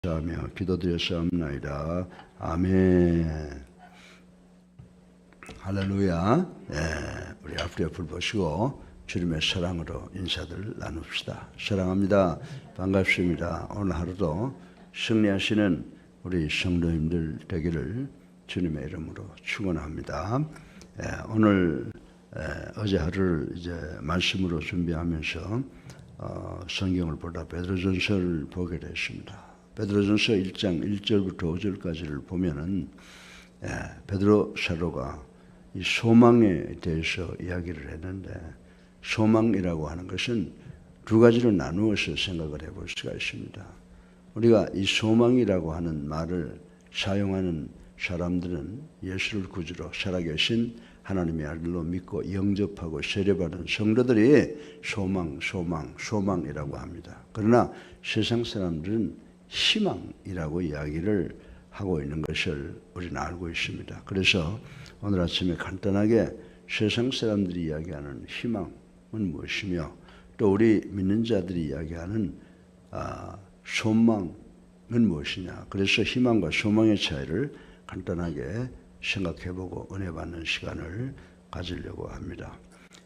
하며 기도드렸사옵나이다. 아멘. 할렐루야. 우리 앞뒤 옆을 보시고 주님의 사랑으로 인사들 나눕시다. 사랑합니다. 반갑습니다. 오늘 하루도 승리하시는 우리 성도님들 되기를 주님의 이름으로 축원합니다. 오늘 어제 하루를 이제 말씀으로 준비하면서 성경을 보다 베드로전서를 보게 됐습니다. 베드로전서 1장 1절부터 5절까지를 보면은 베드로 사도가 이 소망에 대해서 이야기를 했는데, 소망이라고 하는 것은 두 가지로 나누어서 생각을 해볼 수가 있습니다. 우리가 이 소망이라고 하는 말을 사용하는 사람들은 예수를 구주로 살아계신 하나님의 아들로 믿고 영접하고 세례받은 성도들이 소망이라고 합니다. 그러나 세상 사람들은 희망이라고 이야기를 하고 있는 것을 우리는 알고 있습니다. 그래서 오늘 아침에 간단하게 세상 사람들이 이야기하는 희망은 무엇이며, 또 우리 믿는 자들이 이야기하는 소망은 무엇이냐, 그래서 희망과 소망의 차이를 간단하게 생각해보고 은혜 받는 시간을 가지려고 합니다.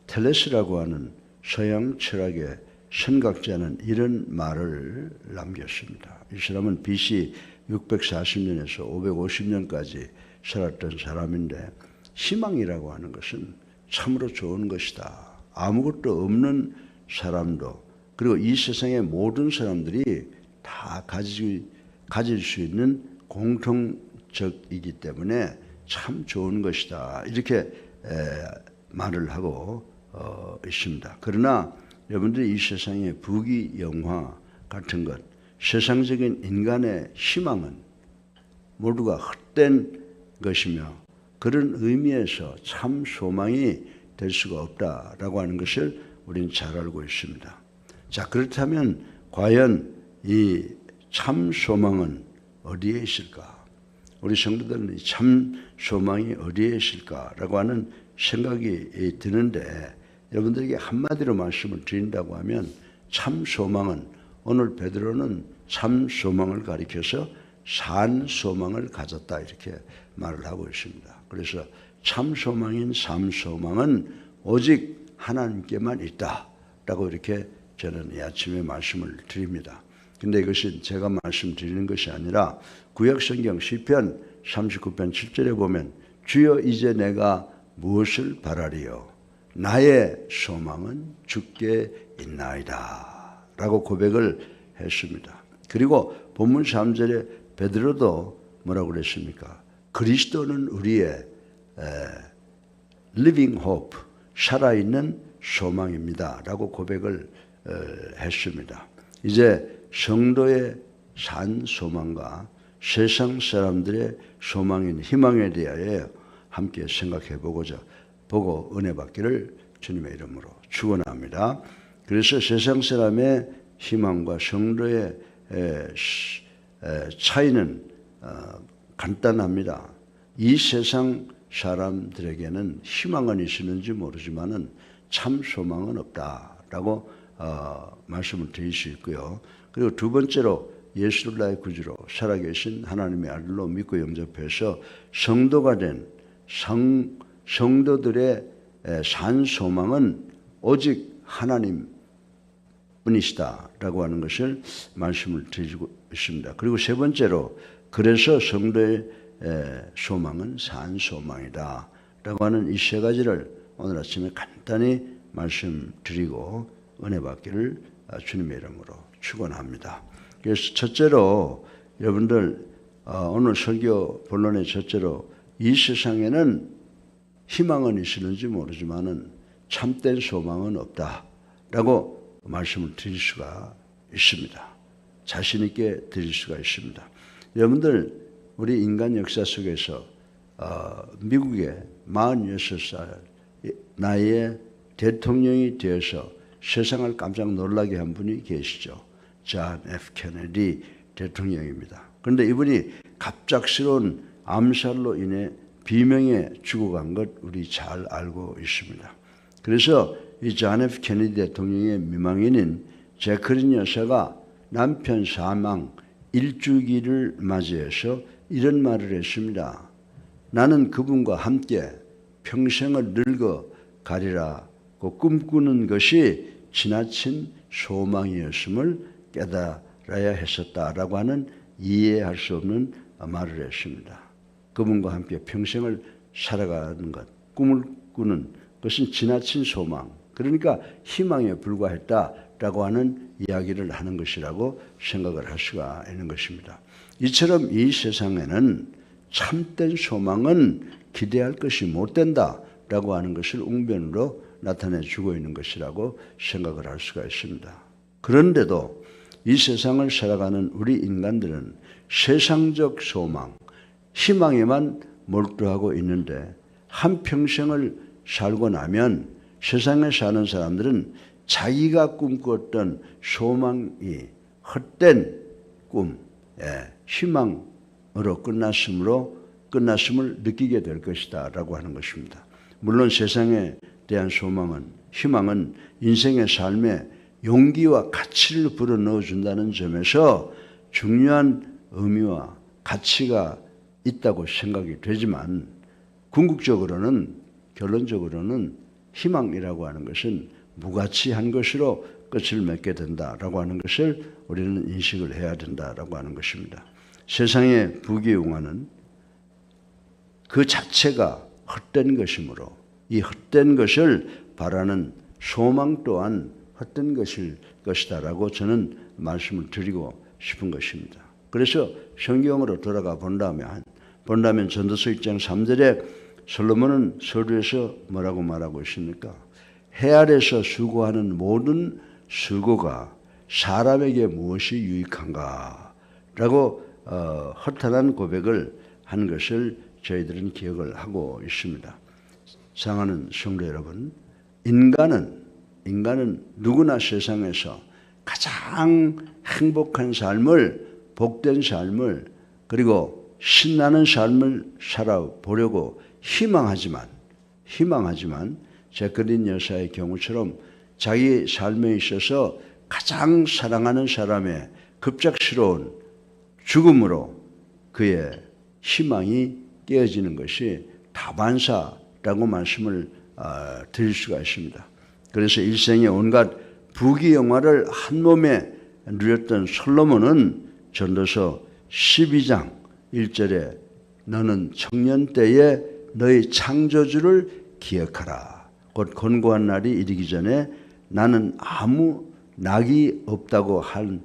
텔레스라고 하는 서양 철학의 선각자는 이런 말을 남겼습니다. 이 사람은 BC 640년에서 550년까지 살았던 사람인데, 희망이라고 하는 것은 참으로 좋은 것이다. 아무것도 없는 사람도, 그리고 이 세상의 모든 사람들이 다 가질 수 있는 공통적이기 때문에 참 좋은 것이다. 이렇게 말을 하고 있습니다. 그러나 여러분들이 이 세상의 부귀영화 같은 것, 세상적인 인간의 희망은 모두가 헛된 것이며, 그런 의미에서 참 소망이 될 수가 없다라고 하는 것을 우리는 잘 알고 있습니다. 자, 그렇다면 과연 이 참 소망은 어디에 있을까? 우리 성도들은 이 참 소망이 어디에 있을까라고 하는 생각이 드는데, 여러분들에게 한마디로 말씀을 드린다고 하면, 참 소망은, 오늘 베드로는 참 소망을 가리켜서 산 소망을 가졌다 이렇게 말을 하고 있습니다. 그래서 참 소망인 삶 소망은 오직 하나님께만 있다라고 이렇게 저는 이 아침에 말씀을 드립니다. 근데 이것은 제가 말씀드리는 것이 아니라 구약성경 시편 39편 7절에 보면, 주여 이제 내가 무엇을 바라리요? 나의 소망은 주께 있나이다 라고 고백을 했습니다. 그리고 본문 3절에 베드로도 뭐라고 그랬습니까? 그리스도는 우리의 living hope, 살아있는 소망입니다 라고 고백을 했습니다. 이제 성도의 산 소망과 세상 사람들의 소망인 희망에 대하여 함께 생각해 보고 은혜 받기를 주님의 이름으로 축원합니다. 그래서 세상 사람의 희망과 성도의 차이는 간단합니다. 이 세상 사람들에게는 희망은 있었는지 모르지만은 참 소망은 없다라고 말씀을 드릴 수 있고요. 그리고 두 번째로 예수를 나의 구주로 살아계신 하나님의 아들로 믿고 영접해서 성도가 된 성도들의 산 소망은 오직 하나님 뿐이시다라고 하는 것을 말씀을 드리고 있습니다. 그리고 세 번째로, 그래서 성도의 소망은 산 소망이다 라고 하는 이 세 가지를 오늘 아침에 간단히 말씀드리고 은혜 받기를 주님의 이름으로 축원합니다. 그래서 첫째로, 여러분들 오늘 설교 본론의 첫째로, 이 세상에는 희망은 있었는지 모르지만은 참된 소망은 없다라고 말씀을 드릴 수가 있습니다. 자신 있게 드릴 수가 있습니다. 여러분들, 우리 인간 역사 속에서 미국의 46살 나이에 대통령이 되어서 세상을 깜짝 놀라게 한 분이 계시죠. 존 F. 케네디 대통령입니다. 그런데 이분이 갑작스러운 암살로 인해 비명에 죽어간 것 우리 잘 알고 있습니다. 그래서 이 존 F. 케네디 대통령의 미망인인 제클린 여사가 남편 사망 일주기를 맞이해서 이런 말을 했습니다. 나는 그분과 함께 평생을 늙어 가리라고 꿈꾸는 것이 지나친 소망이었음을 깨달아야 했었다라고 하는 이해할 수 없는 말을 했습니다. 그분과 함께 평생을 살아가는 것, 꿈을 꾸는 것은 지나친 소망, 그러니까 희망에 불과했다라고 하는 이야기를 하는 것이라고 생각을 할 수가 있는 것입니다. 이처럼 이 세상에는 참된 소망은 기대할 것이 못 된다라고 하는 것을 웅변으로 나타내 주고 있는 것이라고 생각을 할 수가 있습니다. 그런데도 이 세상을 살아가는 우리 인간들은 세상적 소망, 희망에만 몰두하고 있는데 한평생을 살고 나면 세상에 사는 사람들은 자기가 꿈꾸었던 소망이 헛된 꿈, 희망으로 끝났음을 느끼게 될 것이다 라고 하는 것입니다. 물론 세상에 대한 희망은 인생의 삶에 용기와 가치를 불어넣어 준다는 점에서 중요한 의미와 가치가 있다고 생각이 되지만 궁극적으로는 결론적으로는 희망이라고 하는 것은 무가치한 것으로 끝을 맺게 된다라고 하는 것을 우리는 인식을 해야 된다라고 하는 것입니다. 세상의 부귀영화는 그 자체가 헛된 것이므로 이 헛된 것을 바라는 소망 또한 헛된 것일 것이다라고 저는 말씀을 드리고 싶은 것입니다. 그래서 성경으로 돌아가 본다면 전도서 1장 3절에 솔로몬은 서두에서 뭐라고 말하고 있습니까? 해 아래서 수고하는 모든 수고가 사람에게 무엇이 유익한가? 라고 허탄한 고백을 한 것을 저희들은 기억을 하고 있습니다. 사랑하는 성도 여러분, 인간은 누구나 세상에서 가장 행복한 삶을, 복된 삶을, 그리고 신나는 삶을 살아보려고 희망하지만 제크린 여사의 경우처럼 자기 삶에 있어서 가장 사랑하는 사람의 급작스러운 죽음으로 그의 희망이 깨어지는 것이 다반사라고 말씀을 드릴 수가 있습니다. 그래서 일생의 온갖 부귀영화를 한 몸에 누렸던 솔로몬은 전도서 12장 1절에 너는 청년 때에 너희 창조주를 기억하라. 곧 권고한 날이 이르기 전에 나는 아무 낙이 없다고 할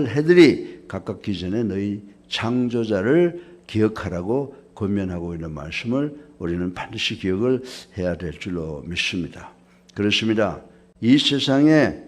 해들이 가깝기 전에 너희 창조자를 기억하라고 권면하고 있는 말씀을 우리는 반드시 기억을 해야 될 줄로 믿습니다. 그렇습니다. 이 세상에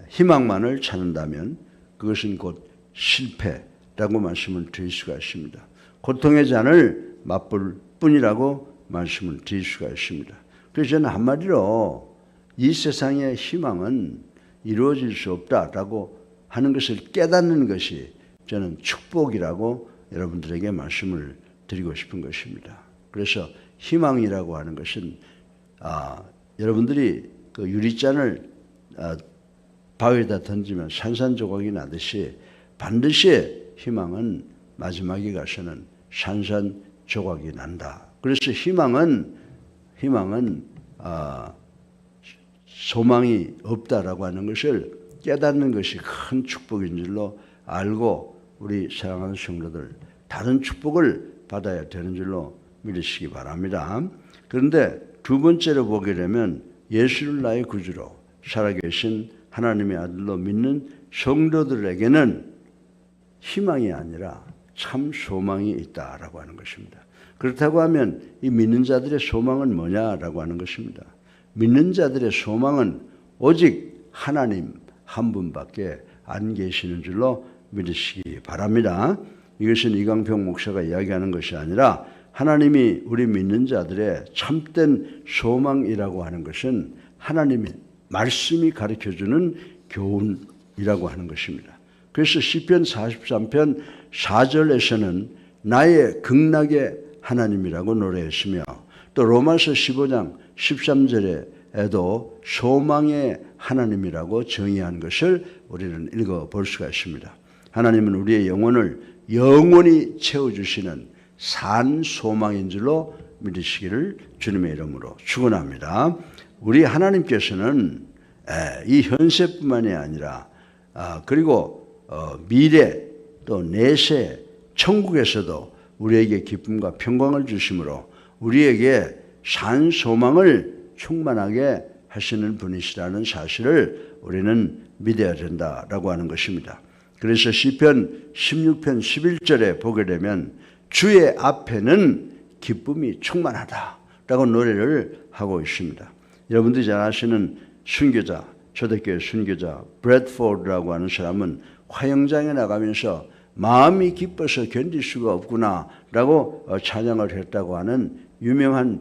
희망만을 찾는다면 그것은 곧 실패라고 말씀을 드릴 수가 있습니다. 고통의 잔을 맛볼 뿐이라고 말씀을 드릴 수가 있습니다. 그래서 저는 한마디로 이 세상의 희망은 이루어질 수 없다라고 하는 것을 깨닫는 것이 저는 축복이라고 여러분들에게 말씀을 드리고 싶은 것입니다. 그래서 희망이라고 하는 것은 여러분들이 그 유리잔을 바위에다 던지면 산산조각이 나듯이 반드시 희망은 마지막에 가서는 산산조각이 난다. 그래서 희망은 소망이 없다라고 하는 것을 깨닫는 것이 큰 축복인 줄로 알고 우리 사랑하는 성도들 다른 축복을 받아야 되는 줄로 믿으시기 바랍니다. 그런데 두 번째로 보게 되면 예수를 나의 구주로 살아계신 하나님의 아들로 믿는 성도들에게는 희망이 아니라 참 소망이 있다라고 하는 것입니다. 그렇다고 하면 이 믿는 자들의 소망은 뭐냐라고 하는 것입니다. 믿는 자들의 소망은 오직 하나님 한 분밖에 안 계시는 줄로 믿으시기 바랍니다. 이것은 이강평 목사가 이야기하는 것이 아니라 하나님이 우리 믿는 자들의 참된 소망이라고 하는 것은 하나님의 말씀이 가르쳐주는 교훈이라고 하는 것입니다. 그래서 시편 43편 4절에서는 나의 극락의 하나님이라고 노래했으며 또 로마서 15장 13절에도 소망의 하나님이라고 정의한 것을 우리는 읽어볼 수가 있습니다. 하나님은 우리의 영혼을 영원히 채워주시는 산 소망인 줄로 믿으시기를 주님의 이름으로 축원합니다. 우리 하나님께서는 이 현세뿐만이 아니라 그리고 미래 또 내세 천국에서도 우리에게 기쁨과 평강을 주심으로 우리에게 산 소망을 충만하게 하시는 분이시라는 사실을 우리는 믿어야 된다라고 하는 것입니다. 그래서 시편 16편 11절에 보게 되면 주의 앞에는 기쁨이 충만하다라고 노래를 하고 있습니다. 여러분들이 잘 아시는 순교자, 초대교회 순교자 브래드포드라고 하는 사람은 화영장에 나가면서 마음이 기뻐서 견딜 수가 없구나라고 찬양을 했다고 하는 유명한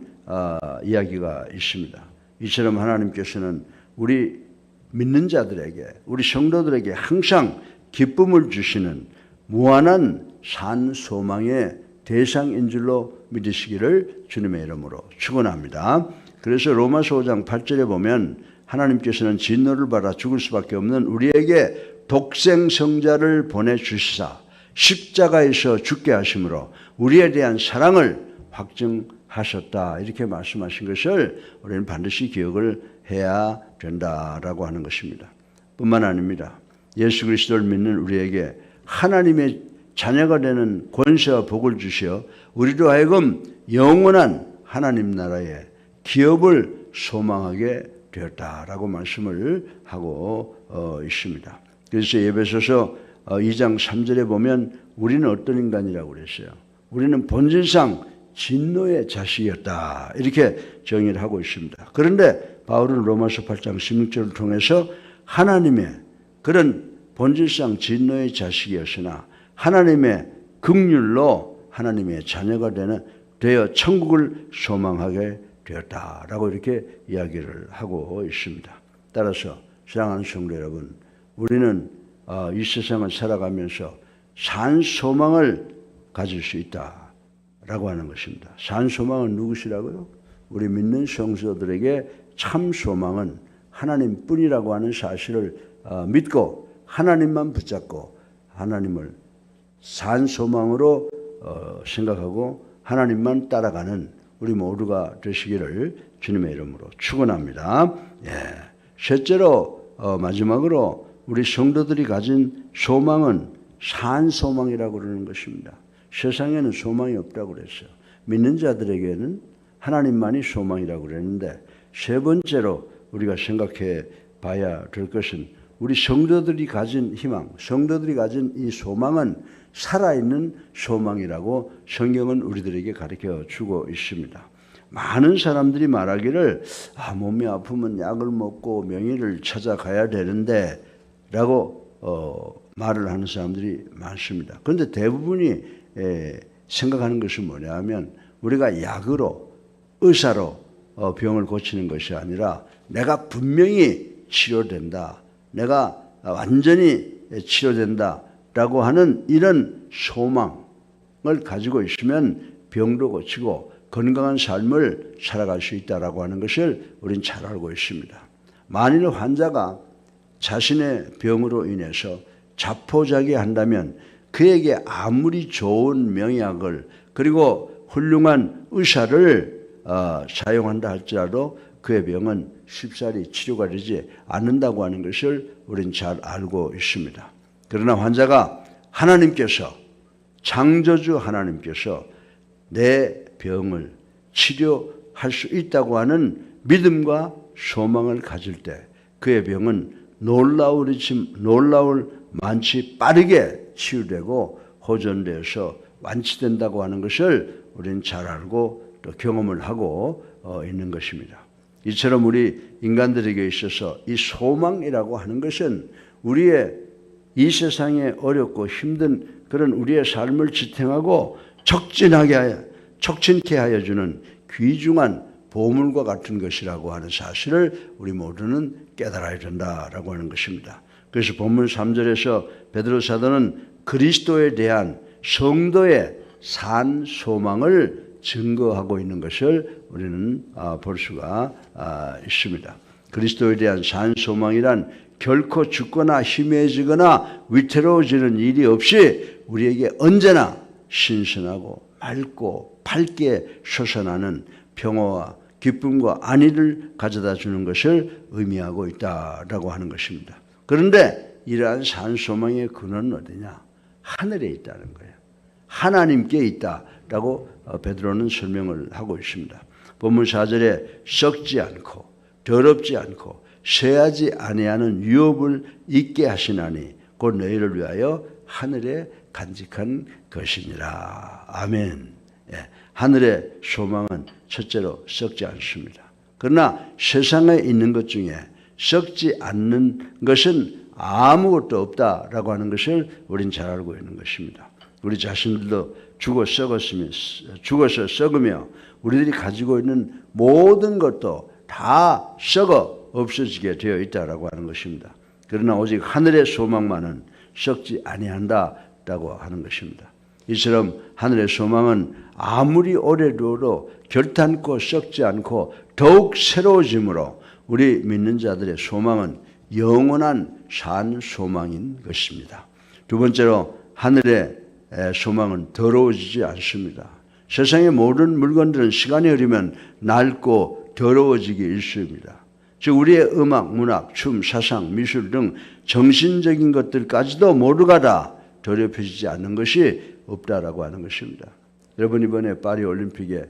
이야기가 있습니다. 이처럼 하나님께서는 우리 믿는 자들에게, 우리 성도들에게 항상 기쁨을 주시는 무한한 산 소망의 대상인 줄로 믿으시기를 주님의 이름으로 축원합니다. 그래서 로마서 5장 8절에 보면 하나님께서는 진노를 받아 죽을 수밖에 없는 우리에게 독생 성자를 보내주시사 십자가에서 죽게 하심으로 우리에 대한 사랑을 확증하셨다, 이렇게 말씀하신 것을 우리는 반드시 기억을 해야 된다라고 하는 것입니다. 뿐만 아닙니다. 예수 그리스도를 믿는 우리에게 하나님의 자녀가 되는 권세와 복을 주시어 우리로 하여금 영원한 하나님 나라의 기업을 소망하게 되었다라고 말씀을 하고 있습니다. 그래서 에베소서 2장 3절에 보면 우리는 어떤 인간이라고 그랬어요? 우리는 본질상 진노의 자식이었다, 이렇게 정의를 하고 있습니다. 그런데 바울은 로마서 8장 16절을 통해서 하나님의 그런 본질상 진노의 자식이었으나 하나님의 긍휼로 하나님의 자녀가 되어 천국을 소망하게 되었다라고 이렇게 이야기를 하고 있습니다. 따라서 사랑하는 성도 여러분, 우리는 이 세상을 살아가면서 산 소망을 가질 수 있다라고 하는 것입니다. 산 소망은 누구시라고요? 우리 믿는 성도들에게 참 소망은 하나님뿐이라고 하는 사실을 믿고 하나님만 붙잡고 하나님을 산 소망으로 생각하고 하나님만 따라가는 우리 모두가 되시기를 주님의 이름으로 축원합니다. 셋째로 마지막으로 우리 성도들이 가진 소망은 산 소망이라고 그러는 것입니다. 세상에는 소망이 없다고 그랬어요. 믿는 자들에게는 하나님만이 소망이라고 그랬는데, 세 번째로 우리가 생각해 봐야 될 것은 우리 성도들이 가진 희망, 성도들이 가진 이 소망은 살아있는 소망이라고 성경은 우리들에게 가르쳐 주고 있습니다. 많은 사람들이 말하기를 몸이 아프면 약을 먹고 명의를 찾아가야 되는데 라고 말을 하는 사람들이 많습니다. 그런데 대부분이 생각하는 것은 뭐냐 하면 우리가 약으로, 의사로 병을 고치는 것이 아니라 내가 분명히 치료된다, 내가 완전히 치료된다 라고 하는 이런 소망을 가지고 있으면 병도 고치고 건강한 삶을 살아갈 수 있다라고 하는 것을 우리는 잘 알고 있습니다. 만일 환자가 자신의 병으로 인해서 자포자기한다면 그에게 아무리 좋은 명약을 그리고 훌륭한 의사를 사용한다 할지라도 그의 병은 쉽사리 치료가 되지 않는다고 하는 것을 우리는 잘 알고 있습니다. 그러나 환자가 하나님께서, 창조주 하나님께서 내 병을 치료할 수 있다고 하는 믿음과 소망을 가질 때 그의 병은 놀라울 만치 빠르게 치유되고 호전되어서 완치된다고 하는 것을 우리는 잘 알고 또 경험을 하고 있는 것입니다. 이처럼 우리 인간들에게 있어서 이 소망이라고 하는 것은 우리의 이 세상에 어렵고 힘든 그런 우리의 삶을 지탱하고 촉진케 하여 주는 귀중한 보물과 같은 것이라고 하는 사실을 우리 모두는 깨달아야 된다라고 하는 것입니다. 그래서 본문 3절에서 베드로 사도는 그리스도에 대한 성도의 산 소망을 증거하고 있는 것을 우리는 볼 수가 있습니다. 그리스도에 대한 산 소망이란 결코 죽거나 희미해지거나 위태로워지는 일이 없이 우리에게 언제나 신선하고 맑고 밝게 솟아나는 평화와 기쁨과 안위를 가져다 주는 것을 의미하고 있다라고 하는 것입니다. 그런데 이러한 산소망의 근원은 어디냐? 하늘에 있다는 거예요. 하나님께 있다라고 베드로는 설명을 하고 있습니다. 본문 4절에 썩지 않고 더럽지 않고 쇠하지 아니하는 유업을 있게 하시나니 곧 너희를 위하여 하늘에 간직한 것이니라. 아멘. 예, 하늘의 소망은 첫째로 썩지 않습니다. 그러나 세상에 있는 것 중에 썩지 않는 것은 아무것도 없다라고 하는 것을 우린 잘 알고 있는 것입니다. 우리 자신들도 죽어서 썩으며 우리들이 가지고 있는 모든 것도 다 썩어 없어지게 되어 있다라고 하는 것입니다. 그러나 오직 하늘의 소망만은 썩지 아니한다라고 하는 것입니다. 이처럼 하늘의 소망은 아무리 오래 두어도 결탄코 썩지 않고 더욱 새로워짐으로 우리 믿는 자들의 소망은 영원한 산 소망인 것입니다. 두 번째로 하늘의 소망은 더러워지지 않습니다. 세상의 모든 물건들은 시간이 흐르면 낡고 더러워지기 일쑤입니다. 즉 우리의 음악, 문학, 춤, 사상, 미술 등 정신적인 것들까지도 모두가 다 더럽혀지지 않는 것이 없다라고 하는 것입니다. 여러분 이번에 파리 올림픽에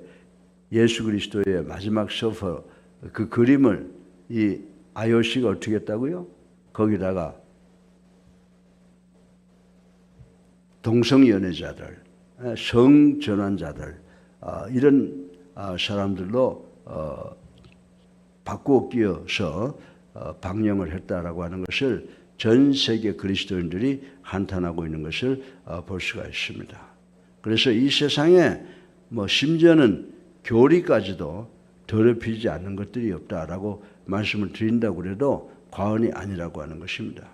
예수 그리스도의 마지막 서퍼 그 그림을 이 IOC가 어떻게 했다고요? 거기다가 동성연애자들, 성전환자들 이런 사람들로 바꾸어 끼워서 방영을 했다라고 하는 것을 전 세계 그리스도인들이 한탄하고 있는 것을 볼 수가 있습니다. 그래서 이 세상에 심지어는 교리까지도 더럽히지 않는 것들이 없다라고 말씀을 드린다고 해도 과언이 아니라고 하는 것입니다.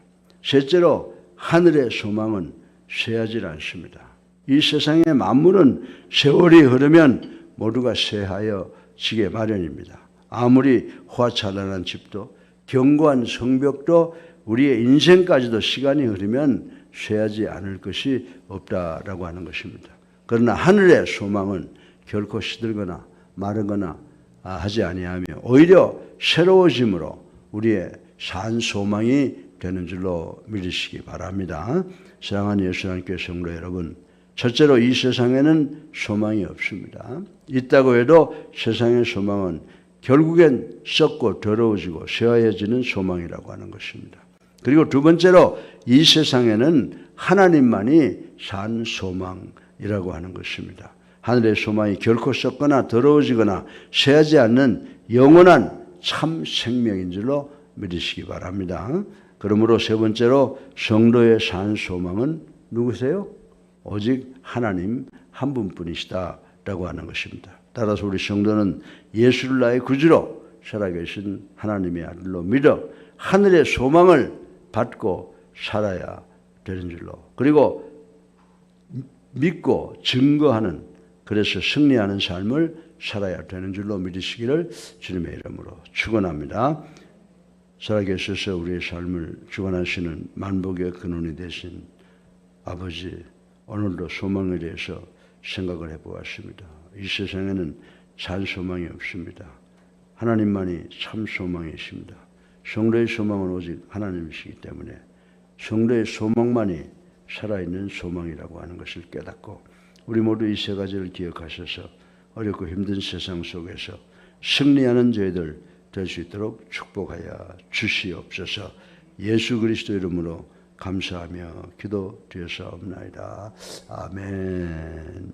셋째로 하늘의 소망은 쇠하지 않습니다. 이 세상의 만물은 세월이 흐르면 모두가 쇠하여지게 마련입니다. 아무리 화찬란한 집도 견고한 성벽도 우리의 인생까지도 시간이 흐르면 쇠하지 않을 것이 없다라고 하는 것입니다. 그러나 하늘의 소망은 결코 시들거나 마르거나 하지 아니하며 오히려 새로워짐으로 우리의 산 소망이 되는 줄로 믿으시기 바랍니다. 사랑하는 예수님께 성도 여러분, 첫째로 이 세상에는 소망이 없습니다. 있다고 해도 세상의 소망은 결국엔 썩고 더러워지고 쇠하여지는 소망이라고 하는 것입니다. 그리고 두 번째로 이 세상에는 하나님만이 산 소망이라고 하는 것입니다. 하늘의 소망이 결코 썩거나 더러워지거나 쇠하지 않는 영원한 참 생명인 줄로 믿으시기 바랍니다. 그러므로 세 번째로 성도의 산 소망은 누구세요? 오직 하나님 한 분뿐이시다라고 하는 것입니다. 따라서 우리 성도는 예수를 나의 구주로 살아계신 하나님의 아들로 믿어 하늘의 소망을 받고 살아야 되는 줄로, 그리고 믿고 증거하는, 그래서 승리하는 삶을 살아야 되는 줄로 믿으시기를 주님의 이름으로 축원합니다. 살아계셔서 우리의 삶을 주관하시는 만복의 근원이 되신 아버지, 오늘도 소망에 대해서 생각을 해보았습니다. 이 세상에는 산 소망이 없습니다. 하나님만이 참 소망이십니다. 성도의 소망은 오직 하나님이시기 때문에 성도의 소망만이 살아있는 소망이라고 하는 것을 깨닫고 우리 모두 이 세 가지를 기억하셔서 어렵고 힘든 세상 속에서 승리하는 저희들 될 수 있도록 축복하여 주시옵소서. 예수 그리스도 이름으로 감사하며 기도드렸사옵나이다. 아멘.